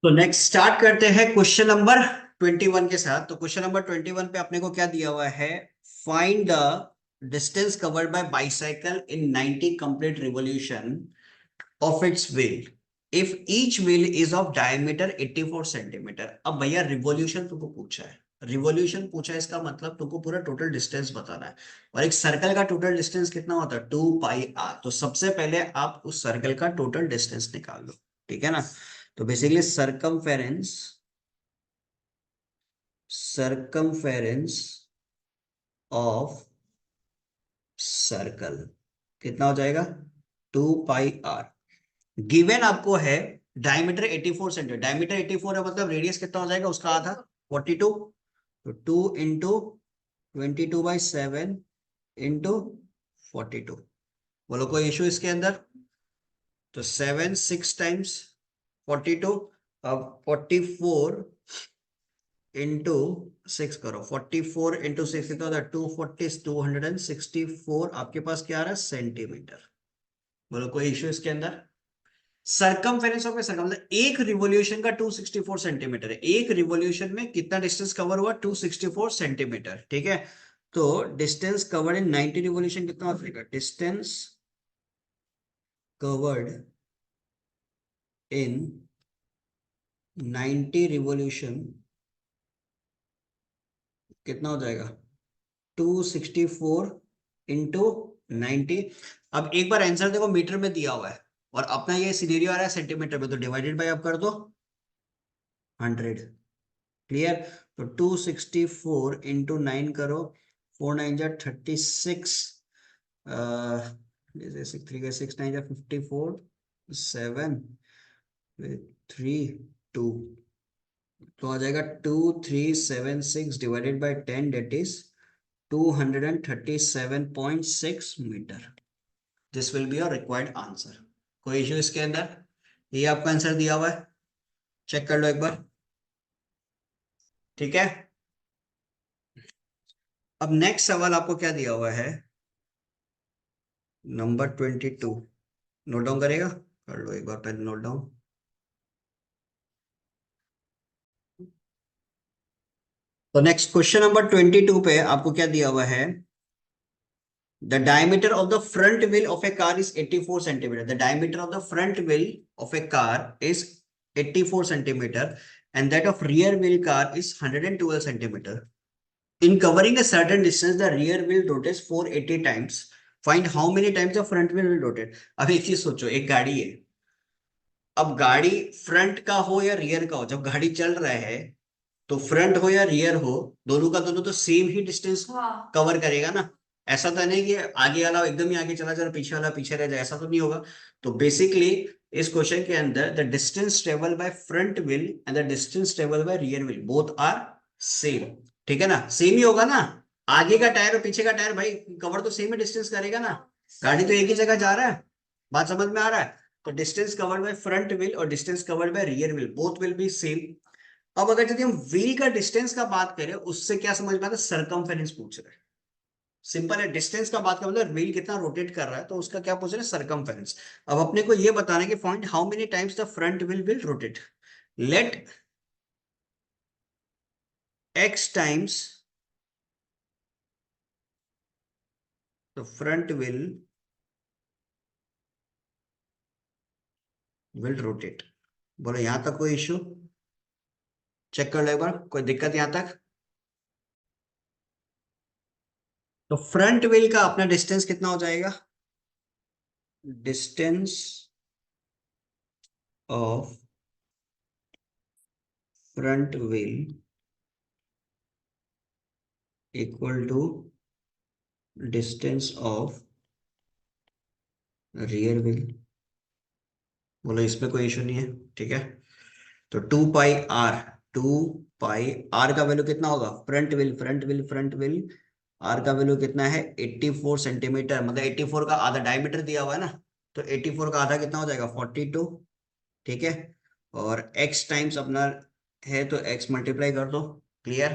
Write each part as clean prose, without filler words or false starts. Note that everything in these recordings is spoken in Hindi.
तो नेक्स्ट स्टार्ट करते हैं क्वेश्चन नंबर 21 के साथ। तो क्वेश्चन नंबर 21 पे अपने को क्या दिया हुआ है? Find the distance covered bye bicycle in 90 complete revolution of its wheel if each wheel is of diameter 84 centimetre. अब भैया रिवॉल्यूशन तुमको पूछा है, रिवॉल्यूशन पूछा है, इसका मतलब तुमको पूरा टोटल डिस्टेंस बताना है। और एक सर्कल का टोटल डिस्टेंस कितना होता है? 2 पाई आर। तो सबसे पहले आप उस सर्कल का टोटल डिस्टेंस निकाल लो, ठीक है ना। तो बेसिकली सरकमफेरेंस ऑफ सर्कल कितना हो जाएगा? 2 पाई आर। गिवन आपको है डायमीटर 84 सेंटीमीटर। डायमीटर 84 है, मतलब रेडियस कितना हो जाएगा उसका आधा? 42। तो 2 × 22/7 इंटू 42। बोलो कोई इशू इसके अंदर? तो 7 6 टाइम्स 42। अब 44 × 6 करो। 44 × 6 कितना होता है? 240, 264 आपके पास क्या आ रहा है? सेंटीमीटर। बोलो कोई इश्यू इसके अंदर? सरकमफेरेंस ऑफ सर्कल मतलब एक रिवॉल्यूशन का 264 सेंटीमीटर है। एक रिवॉल्यूशन में कितना डिस्टेंस कवर हुआ? 264 सेंटीमीटर, ठीक है। तो डिस्टेंस कवर्ड इन 90 रिवॉल्यूशन कितना हो जाएगा? डिस्टेंस कवर्ड इन 90 रिवॉल्यूशन कितना हो जाएगा? 264 इंटू 90। अब एक बार आंसर देखो, मीटर में दिया हुआ है और अपना ये सिनेरियो आ रहा है सेंटीमीटर में, तो डिवाइडेड बाय आप कर दो 100। क्लियर? तो 264 इंटू 9 करो। 4 9 जा 36, 6 3 6 9 जा 54, 7 3 2। तो आ जाएगा 2376 डिवाइडेड बाय 10, डेट इज 237.6 मीटर। This will be your required answer. कोई इश्यू इसके अंदर? ये आपका आंसर दिया हुआ है, चेक कर लो एक बार, ठीक है। अब नेक्स्ट सवाल आपको क्या दिया हुआ है? नंबर 22। नोट डाउन करेगा? कर लो एक बार पहले नोट डाउन। तो नेक्स्ट क्वेश्चन नंबर 22 पे आपको क्या दिया हुआ है? The diameter of the front wheel of a car is 84 centimeter. The diameter of the front wheel of a car is 84 centimeter, and that of rear wheel car is 112 centimeter. In covering a certain distance, the rear wheel rotates 480 times. Find how many times the front wheel will rotate. अब एक चीज सोचो, एक गाड़ी है। अब गाड़ी फ्रंट का हो या रियर का हो, जब गाड़ी चल रहा है तो फ्रंट हो या रियर हो, दोनों का दोनों तो सेम ही डिस्टेंस कवर करेगा ना। ऐसा तो नहीं कि आगे वाला एकदम ही आगे चला जाए, पीछे वाला पीछे रह जाए, ऐसा तो नहीं होगा। तो बेसिकली इस क्वेश्चन के अंदर the distance travel by front wheel and the distance travel by rear wheel both are same, ठीक है ना। सेम ही होगा ना। आगे का टायर और पीछे का टायर भाई कवर तो सेम ही डिस्टेंस करेगा ना। गाड़ी तो एक ही जगह जा रहा है। बात समझ में आ रहा है? तो distance covered by front wheel और distance covered by rear wheel both will be same. अब अगर यदि हम व्हील का डिस्टेंस का बात करें, उससे क्या समझ में आता है? सरकमफेरेंस पूछ रहे हैं। सिंपल है, डिस्टेंस का बात का मतलब व्हील कितना रोटेट कर रहा है, तो उसका क्या पूछ रहे हैं? सरकमफेरेंस। अब अपने को ये बताना है कि find how many times the front wheel will rotate. Let x times the front will rotate. बोलो यहां तक कोई इश्यू? चेक कर लो एक बार, कोई दिक्कत यहां तक? तो फ्रंट व्हील का अपना डिस्टेंस कितना हो जाएगा? Distance of front wheel equal to distance of rear wheel. बोलो इसमें कोई इशू नहीं है, ठीक है। तो 2 पाई आर, 2 पाई आर का वैल्यू कितना होगा? फ्रंट व्हील आर का वैल्यू कितना है? 84 सेंटीमीटर, मतलब 84 का आधा डायमीटर दिया हुआ है ना। तो 84 का आधा कितना हो जाएगा? 42, ठीक है। और x टाइम्स अपना है तो x मल्टीप्लाई कर दो। क्लियर?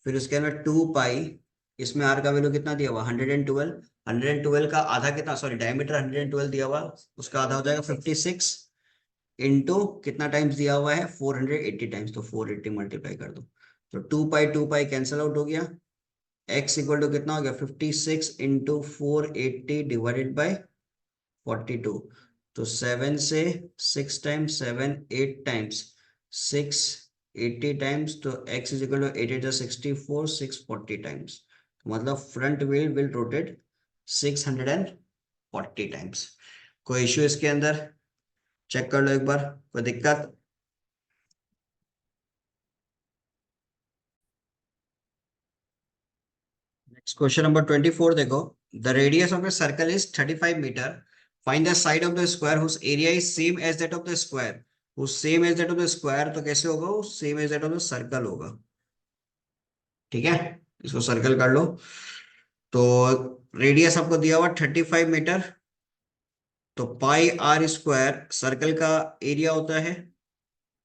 फिर उसके अंदर 2 पाई, इसमें आर का वैल्यू कितना दिया हुआ? 112। 112 का आधा कितना, सॉरी डायमीटर 112 दिया हुआ, उसका आधा हो जाएगा 56। इंटू कितना टाइम्स दिया हुआ है 480 टाइम्स, तो 480 मल्टीप्लाई कर दो, तो 2 पाई कैंसिल आउट हो गया, x इक्वल टू कितना हो गया 56 इंटू 480 डिवाइडेड बाई 42, तो 7 से 6 टाइम्स 7 8 टाइम्स 680 टाइम्स, तो x is equal to 8 8 64 640 times, मतलब front wheel will rotate 640 times. कोई इश्यू इसके अंदर? चेक कर लो एक बार, कोई दिक्कत? नेक्स्ट क्वेश्चन नंबर 24 देखो, the radius of a circle is 35 metre, find the side of the square whose area is same as that of the square, whose same as that of the square, तो कैसे होगा वो same as that of the circle होगा, ठीक है, इसको सर्कल कर लो। तो रेडियस आपको दिया हुआ 35 मीटर, तो पाई आर स्क्वायर सर्कल का एरिया होता है,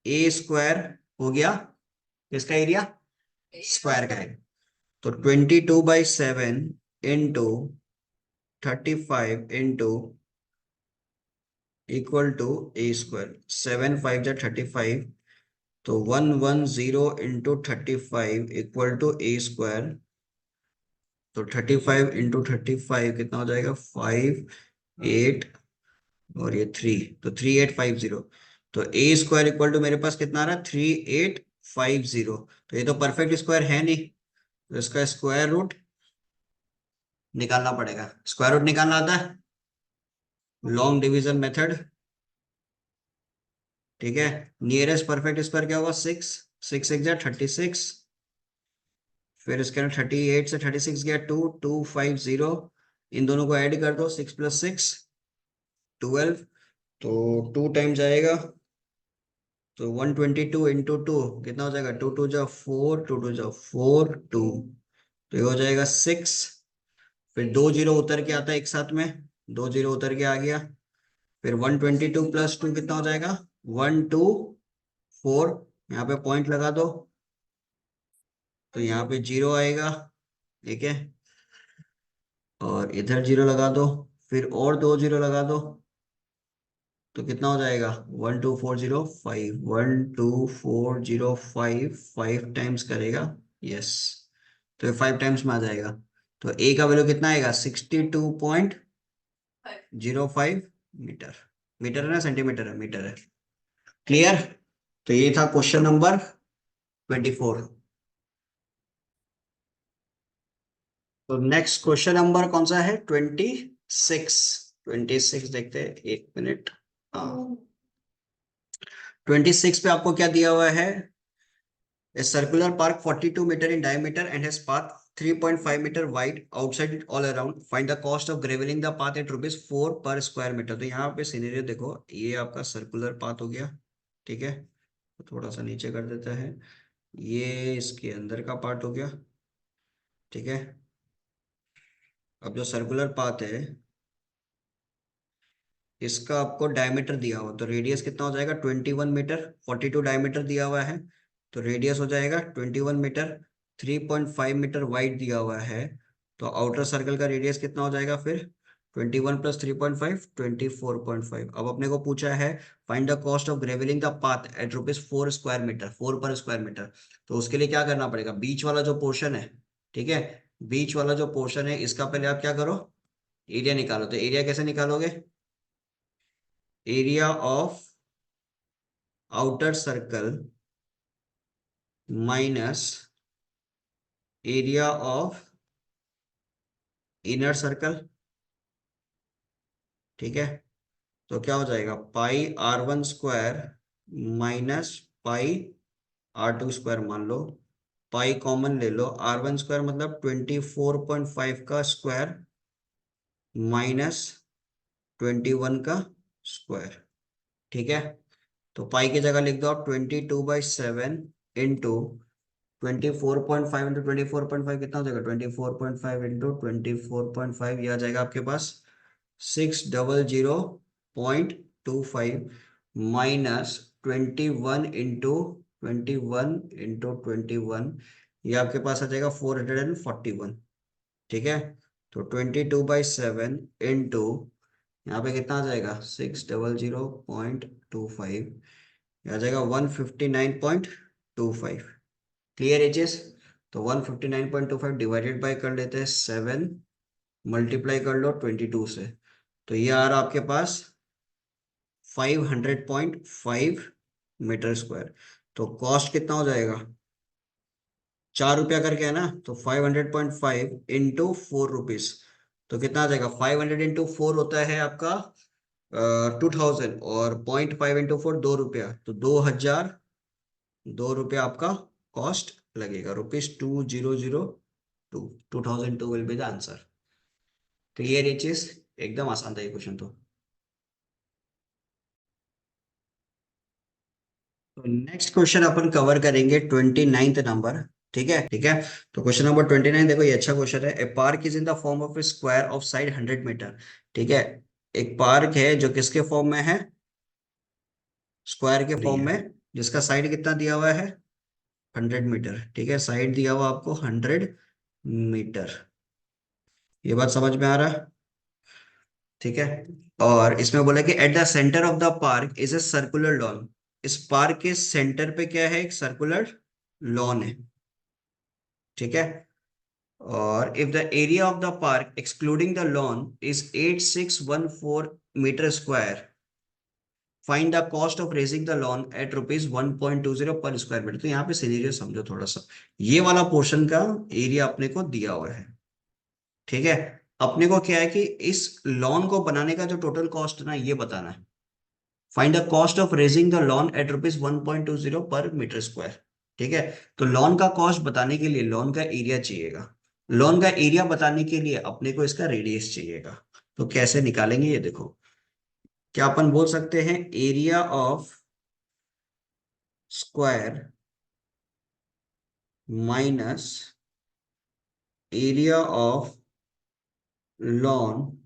ए स्क्वायर हो गया, किसका एरिया, स्क्वायर का है, तो 22/7 into 35 into equal to a square, 7 5 जा 35, तो 110 into 35 equal to a square, तो 35 इंटू 35 कितना हो जाएगा 5 8 और ये 3, तो 3850, तो ए स्क्वायर इक्वल टू मेरे पास कितना आ रहा है 3850, तो ये तो परफेक्ट स्क्वायर है नहीं, तो इसका स्क्वायर रूट निकालना पड़ेगा। स्क्वायर रूट निकालना आता है, लॉन्ग डिवीजन मेथड, ठीक है। नियरेस्ट परफेक्ट स्क्वायर क्या होगा 6, 6 6 जा 36, फिर इसके अंदर 38 से 36 गया 2 250, इन दोनों को ऐड कर दो, 6 + 6 12, तो 2 टाइम्स आएगा, तो 122 इंटू 2 कितना हो जाएगा 2 2 जा 4 2 2 जा 4 2, तो ये हो जाएगा 6, फिर 2 जीरो उतर के आता है एक साथ में, 2 जीरो उतर के आ गया, फिर 122 + 2 कितना हो जाएगा 124, यहाँ पे पॉइंट लगा दो, तो यहाँ पे जीरो आएगा, ठीक है, और इधर जीरो लगा दो, फिर और 2 जीरो लगा दो, तो कितना हो जाएगा 12405, 12405 5 टाइम्स करेगा, यस, तो ये 5 टाइम्स में आ जाएगा, तो ए का वैल्यू कितना आएगा 62.05 मीटर, मीटर है ना सेंटीमीटर है, मीटर है, क्लियर। तो ये था क्वेश्चन नंबर 24। तो नेक्स्ट क्वेश्चन नंबर कौन सा है 26, 26 देखते हैं, एक मिनट, हाँ 26 पे आपको क्या दिया हुआ है, a circular park 42 meter in diameter and has path 3.5 meter wide outside it all around, find the cost of graveling the path at rupees 4 per square meter। तो यहाँ पे सिनेरियो देखो, ये आपका सर्कुलर पाथ हो गया, ठीक है, तो थोड़ा सा नीचे कर देता है, ये इसके अंदर का पार्ट हो गया, ठीक है। अब जो सर्कुलर पाथ है इसका आपको डायमीटर दिया हुआ, तो रेडियस कितना हो जाएगा 21 मीटर, 42 डायमीटर दिया हुआ है, तो रेडियस हो जाएगा 21 मीटर, 3.5 मीटर वाइड दिया हुआ है, तो आउटर सर्कल का रेडियस कितना हो जाएगा फिर 21 + 3.5 24.5। अब अपने को पूछा है find the cost of gravelling the path at rupees 4 square metre, 4 पर स्क्वायर मीटर, तो उसके लिए क्या करना पड़ेगा, बीच वाला जो पोर्शन है, ठीक है, बीच वाला जो पोर्शन है इसका पहले आप क्या करो, एरिया निकालो, तो एरिया कैसे निकालोगे, area of outer circle minus area of inner circle, ठीक है, तो क्या हो जाएगा πr1² माइनस πr2² मान लो, पाई कॉमन ले लो, r1² मतलब 24.5 का स्क्वायर माइनस 21 का स्क्वायर, ठीक है, तो पाई की जगह लिख दो आप 22/7 इंटू 24.5 इंटू 24.5 कितना हो जाएगा 24.5 इंटू 24.5, यह आ जाएगा आपके पास 600.25 माइनस 21 इंटू 21, ये आपके पास आ जाएगा 441, ठीक है, तो 22/7 इंटू यहाँ पे कितना आ जाएगा 600.25, आ जाएगा 159.25। Clear aches. तो 159.25 डिवाइडेड बाय कर लेते हैं 7, मल्टीप्लाई कर लो 22 से, तो ये आ रहा आपके पास 500.5 मीटर स्क्वायर। तो कॉस्ट कितना हो जाएगा, 4 रुपया करके है ना, तो 500.5 इंटू 4 रुपीज, तो कितना आ जाएगा 500 इंटू 4 होता है आपका 2000, और 0.5 इंटू 4 2 रुपया, तो 2000, 2 रुपया आपका कॉस्ट लगेगा, ₹2002। 2002 will be the answer. Clear ये चीज, एकदम आसान था ये क्वेश्चन तो। तो नेक्स्ट क्वेश्चन अपन कवर करेंगे 29th नंबर। ठीक है, ठीक है। तो क्वेश्चन नंबर 29 देखो, ये अच्छा क्वेश्चन है। A park is in the form of a square of side 100 metre. ठीक है, एक पार्क है जो किसके फॉर्म में है, स्क्वायर के फॉर्म में, जिसका साइड कितना दिया हुआ है 100 मीटर। ठीक है, साइड दिया हुआ आपको 100 मीटर। ये बात समझ में आ रहा है? ठीक है। और इसमें बोला कि at the centre of the park is a circular lawn. इस पार्क के सेंटर पे क्या है, एक सर्कुलर लॉन है। ठीक है। और if the area of the park excluding the lawn is 8614 metre square, find the cost of raising the lawn at ₹1.20 per square metre. तो यहाँ पे सिनेरियो समझो थोड़ा सा। ये वाला पोर्शन का एरिया अपने को दिया हुआ है। ठीक है, अपने को क्या है कि इस लॉन को बनाने का जो टोटल कॉस्ट है ना, ये बताना है। Find the cost of raising the lawn at ₹1.20 per metre square. ठीक है, तो लॉन का कॉस्ट बताने के लिए लॉन का एरिया चाहिएगा। लॉन का एरिया बताने के लिए अपने को इसका रेडियस चाहिएगा। तो कैसे निकालेंगे ये देखो। क्या अपन बोल सकते हैं, area of square minus area of lawn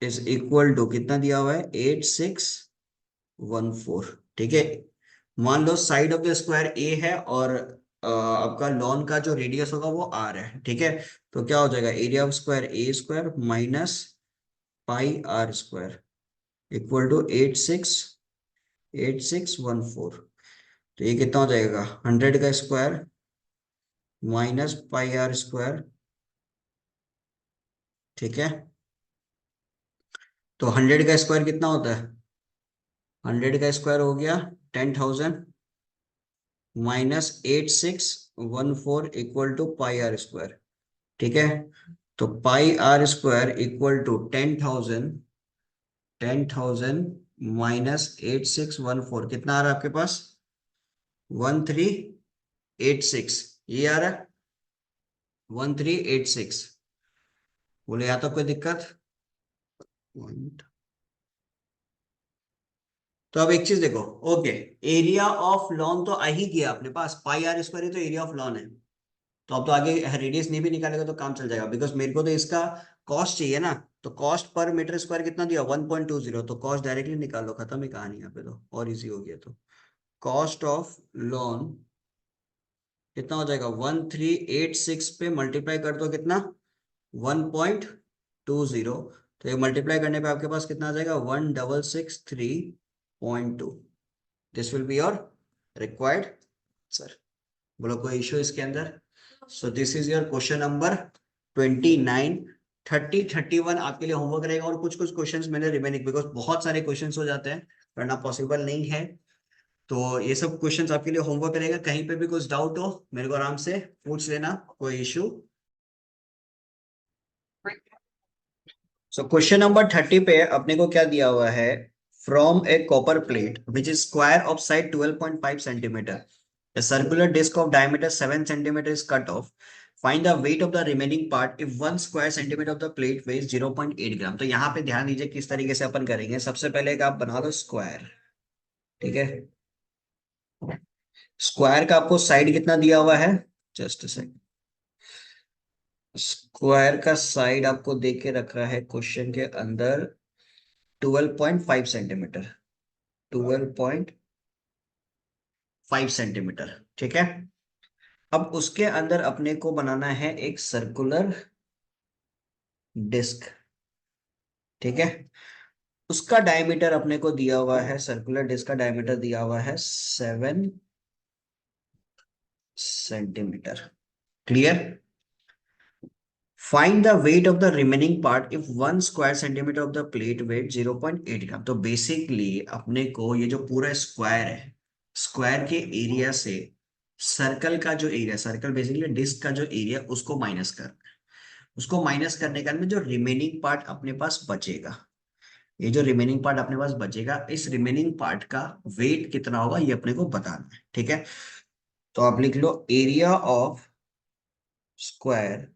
is equal to कितना दिया हुआ है 8614। ठीक है, मान लो side of the square a है और आपका लॉन का जो रेडियस होगा वो आर है। ठीक है, तो क्या हो जाएगा, area of square a square minus pi r square equal to 8614। तो ये कितना हो जाएगा, 100 का square minus pi r square. ठीक है, तो 100 का स्क्वायर कितना होता है, 100 का स्क्वायर हो गया 10,000 minus 8614 equal to pi r square. ठीक है, तो pi r square equal to 10,000 minus 8614, कितना आ रहा है आपके पास 1386। ये आ रहा है 1386। बोले यहाँ तो कोई दिक्कत। तो अब एक चीज देखो, ओके, एरिया ऑफ लॉन तो आ ही गया अपने पास, पाई आर स्क्वायर ही तो एरिया ऑफ लॉन है। तो अब तो आगे रेडियस नहीं भी निकालेगा तो काम चल जाएगा, बिकॉज मेरे को तो इसका कॉस्ट चाहिए ना। तो कॉस्ट पर मीटर स्क्वायर कितना दिया 1.20, तो कॉस्ट डायरेक्टली निकाल लो, खत्म ही कहानी यहाँ पे, तो और इजी हो गया। तो कॉस्ट ऑफ लोन कितना हो जाएगा 1386 पे मल्टीप्लाई कर दो कितना 1.20, तो ये मल्टीप्लाई करने पे आपके पास कितना आ जाएगा 1663.2। This will be your required sir. बोलो कोई इशू इसके अंदर। सो this is your question number 29। 30 31 आपके लिए होमवर्क रहेगा, और कुछ कुछ क्वेश्चंस मैंने रिमेनिंग, बिकॉज बहुत सारे क्वेश्चंस हो जाते हैं, करना पॉसिबल नहीं है। तो ये सब क्वेश्चंस आपके लिए होमवर्क रहेगा। कहीं पे भी कुछ डाउट हो मेरे को आराम से पूछ लेना, कोई इशू। सो क्वेश्चन नंबर 30 पे अपने को क्या दिया हुआ है, from A copper plate which is square of side 12.5 centimetre, a circular disc of diameter 7 centimeter is cut off, find the weight of the remaining part if 1 square centimeter of the plate weighs 0.8 gram. तो यहाँ पे ध्यान दीजिए किस तरीके से अपन करेंगे। सबसे पहले एक आप बना लो स्क्वायर। ठीक है, स्क्वायर का आपको साइड कितना दिया हुआ है, जस्ट सेकंड, स्क्वायर का साइड आपको दे के रखा है क्वेश्चन के अंदर 12.5 सेंटीमीटर, 12.5 सेंटीमीटर। ठीक है, अब उसके अंदर अपने को बनाना है एक सर्कुलर डिस्क। ठीक है, उसका डायमीटर अपने को दिया हुआ है, सर्कुलर डिस्क का डायमीटर दिया हुआ है 7 centimetre. Clear? Find the weight of the remaining part if 1 square centimetre of the plate weight 0.8 gram. तो बेसिकली अपने को ये जो पूरा स्क्वायर है, स्क्वायर के एरिया से सर्कल का जो एरिया, सर्कल बेसिकली डिस्क का जो एरिया, उसको माइनस कर, उसको माइनस करने के बाद में जो रिमेनिंग पार्ट अपने पास बचेगा, ये जो रिमेनिंग पार्ट अपने पास बचेगा, इस रिमेनिंग पार्ट का वेट कितना होगा ये अपने को बताना है। ठीक है, तो आप लिख लो area of square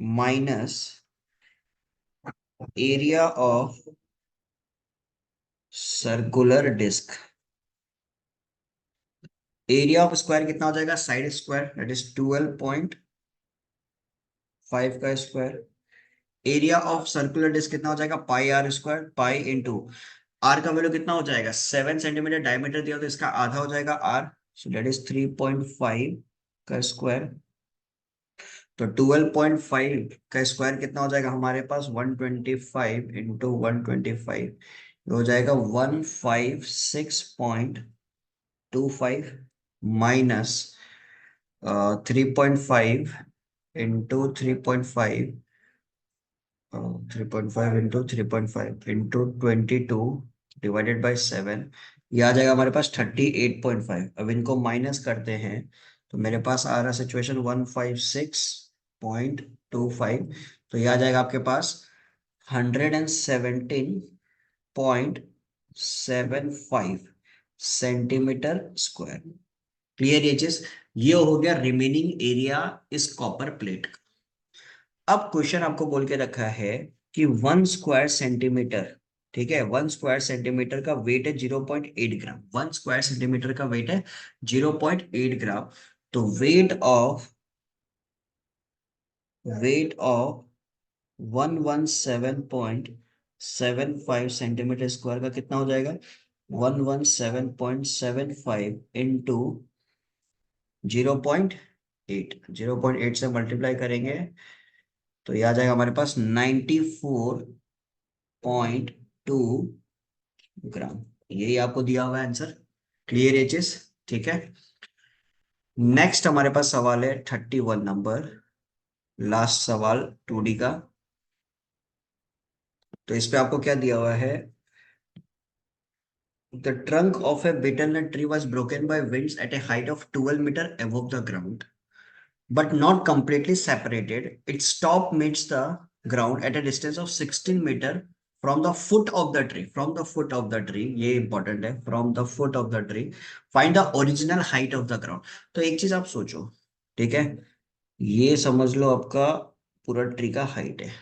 minus area of circular disc. Area of square कितना हो जाएगा, साइड स्क्वायर, दैट इज 12.5 का square. Area of circular disc कितना हो जाएगा, pi r square, pi into r का वैल्यू कितना हो जाएगा, 7 सेंटीमीटर डायमीटर दिया तो इसका आधा हो जाएगा आर, सो दैट इज 3.5 का स्क्वायर। तो 12.5 का स्क्वायर कितना हो जाएगा हमारे पास, 125 इंटू 125 हो जाएगा 156.25 minus 3.5 into 3.5, 3.5 into 3.5 into 22 divided by 7, ये आ जाएगा हमारे पास 38.5। अब इनको माइनस करते हैं तो मेरे पास आ रहा सिचुएशन 156.25, तो ये आ जाएगा आपके पास 117.75 सेंटीमीटर स्क्वायर। क्लियर ये चीज? ये हो गया रिमेनिंग एरिया इस कॉपर प्लेट का। अब क्वेश्चन आपको बोल के रखा है कि 1 स्क्वायर सेंटीमीटर, ठीक है, 1 स्क्वायर सेंटीमीटर का वेट है 0.8 ग्राम, 1 स्क्वायर सेंटीमीटर का वेट है 0.8 ग्राम। तो वेट ऑफ 117.75 सेंटीमीटर स्क्वायर का कितना हो जाएगा, 117.75 इंटू 0.8 से मल्टीप्लाई करेंगे तो ये आ जाएगा हमारे पास 94.2 ग्राम। यही आपको दिया हुआ है आंसर। क्लियर है चीज? ठीक है, नेक्स्ट हमारे पास सवाल है 31 नंबर, लास्ट सवाल 2D का। तो इस पे आपको क्या दिया हुआ है, the trunk of a bitternut tree was broken by winds at a height of 12 meter above the ground but not completely separated. Its top meets the ground at a distance of 16 meter from the foot of the tree. From the foot of the tree, ये important है, from the foot of the tree. Find the original height of the ground. तो एक चीज आप सोचो, ठीक है, ये समझ लो आपका पूरा ट्री का हाइट है।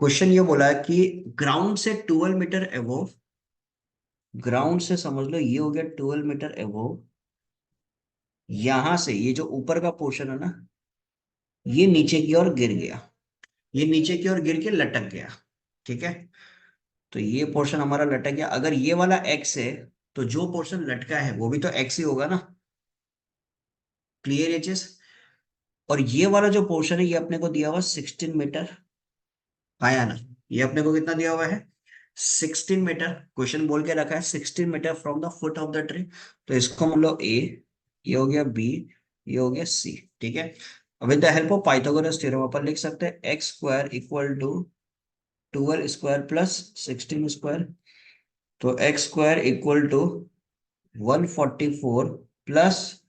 क्वेश्चन ये बोला है कि ग्राउंड से 12 मीटर एवोव, ग्राउंड से समझ लो ये हो गया 12 मीटर एवोव, यहां से ये जो ऊपर का पोर्शन है ना, ये नीचे की ओर गिर गया, ये नीचे की ओर गिर के लटक गया। ठीक है, तो ये पोर्शन हमारा लटक गया। अगर ये वाला एक्स है तो जो पोर्शन लटका है वो भी तो एक्स ही होगा ना। क्लियर है चीज? और ये वाला जो पोर्शन है ये अपने को दिया हुआ 16 मीटर, आया ना, ये अपने को कितना दिया हुआ है, 16 मीटर। क्वेश्चन बोल के रखा है 16 metre from the foot of the tree, तो इसको मान लो ए, ये हो गया बी, ये हो गया सी। ठीक है, अब with the help of Pythagoras theorem अपन लिख सकते हैं x square equal to 12 square plus 16 square. तो x square equal to 144 plus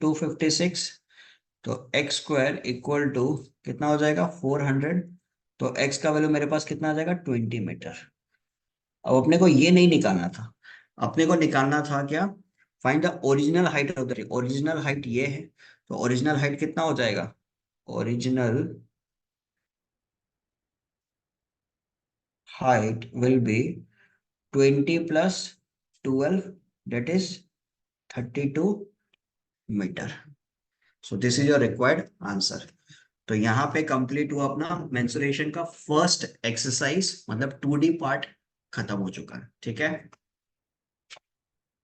256, तो एक्स स्क्वायर इक्वल टू कितना हो जाएगा 400। तो एक्स का वैल्यू मेरे पास कितना आ जाएगा 20 मीटर। अब अपने को ये नहीं निकालना था, अपने को निकालना था क्या, find the original height of the tree. Original height ये है, तो ओरिजिनल हाइट कितना हो जाएगा, original height will be 20 plus 12, that is 32 metre. So this is your required answer. तो यहाँ पे कंप्लीट हुआ अपना मेंसुरेशन का फर्स्ट एक्सरसाइज, मतलब 2D पार्ट खत्म हो चुका है। ठीक है।